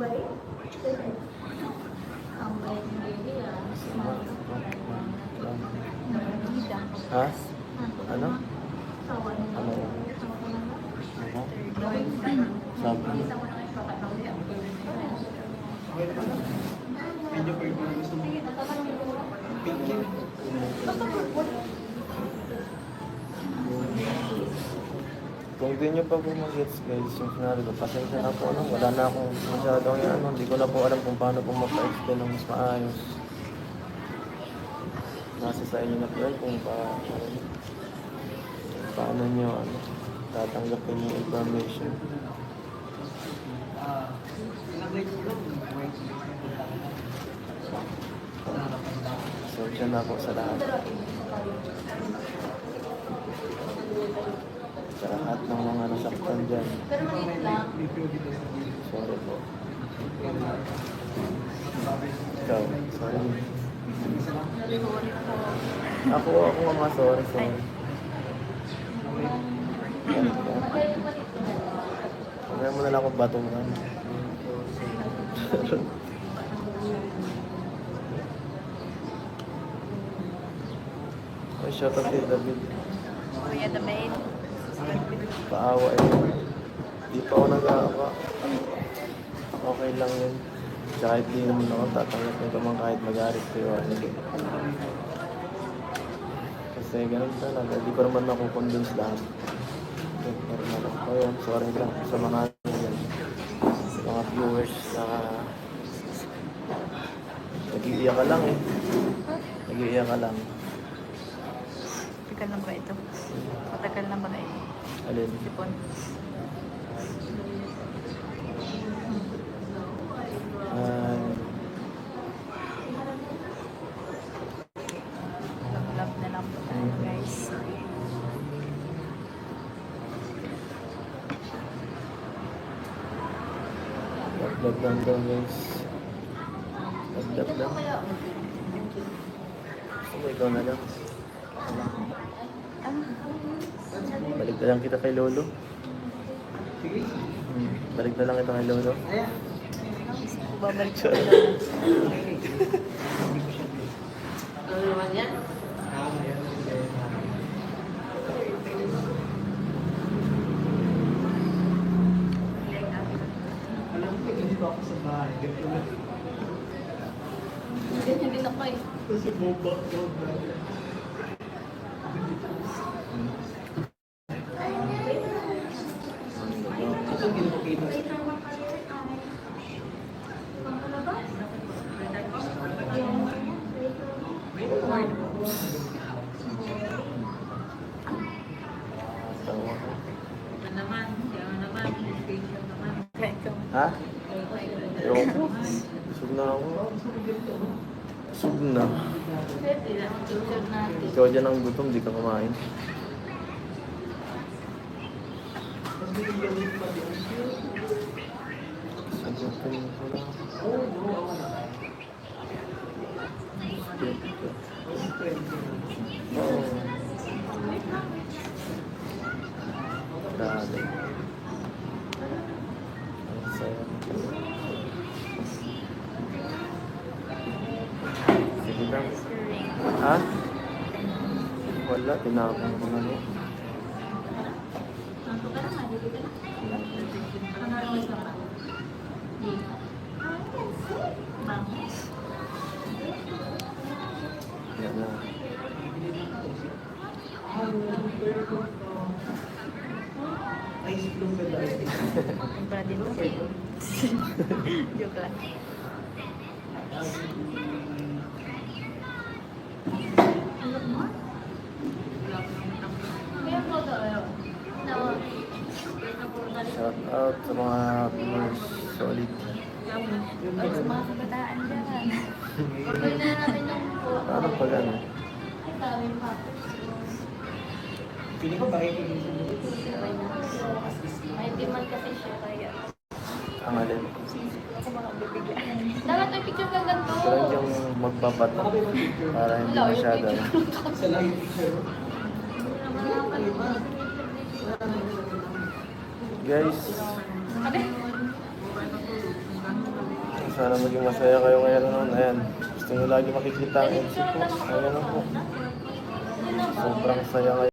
Ha? Ano? Ano? Sabi. Medyo pa yung gusto mo. Thank you. Kung di nyo pa po mag-gets guys, yung scenario ko, pasensya na po, ano, wala na akong masyadong yan, hindi ko na po alam kung paano po mapa-explain ng mas maayos. Nasa sa inyo na po yan kung paano nyo tatanggapin yung information. Pasensya na po sa lahat. Sa lahat ng mga nasaktan dyan. Pero maliit lang. Sorry po. Ikaw, sorry. Sorry po. Ako nga mga sorry. Kaya mo na lang akong batungan. Ay, shout out kay David. Kuya David. Paawa eh. Di pa ako nag-aawa. Okay lang yun. Kahit di naman ako tatanggapin ka man kahit mag-arit kayo. Kasi ganun talaga. Di ko naman nakukonvince lahat. Pero nalang ko yun. Sorry lang sa mga viewers na nag-iiyak ka lang eh. Nag-iiyak ka lang. Matagal na ba ito? Matagal na ba na ito? Alin? Sipon. Love na lang po tayo guys. Love lang daw guys. Love lang. Gusto mo ikaw na lang. Balik na lang kita kay Lolo. Balik na lang kita kay Lolo. Babalik ko na Ano naman yan? Alam ko, hindi pa ako sa bahay. Ganyan din ako eh. Kasi boba. Ito ginukita. Tawa ko. Ano naman? Ano naman? Station naman. Ha? Ayoko. Busog na ako. Busog na. Pwede lang. Tutor natin. Ikaw dyan ang gutom, di ka kumain. Sagutin ko lang. Oh. Dali. Ang saya. Sige lang. Ha? Wala, tinapon ko na niya. Nanto ka na, madali ka na. Ano na lang isa pa? Bangos. Yan na. Ice bloom ba tayo? Iba din to. Joke lang. Kaya po ito, Shout out sa mga viewers. Solid. ay, sa mga kabataan dyan. Pagkain na natin yung po. Ano pag ano? Ay, kami pa. Pili ko bakit May demand kasi siya kaya. Ang alin? Ako makabibigyan. Dapat may picture ka ganito. Ito lang yung magbabat para hindi masyado. sa live picture? Guys, Abe? Sana maging masaya kayo ngayon. Ayan. Gusto nyo lagi makikita ang EDSA po. Ayan na po. Sobrang saya ngayon.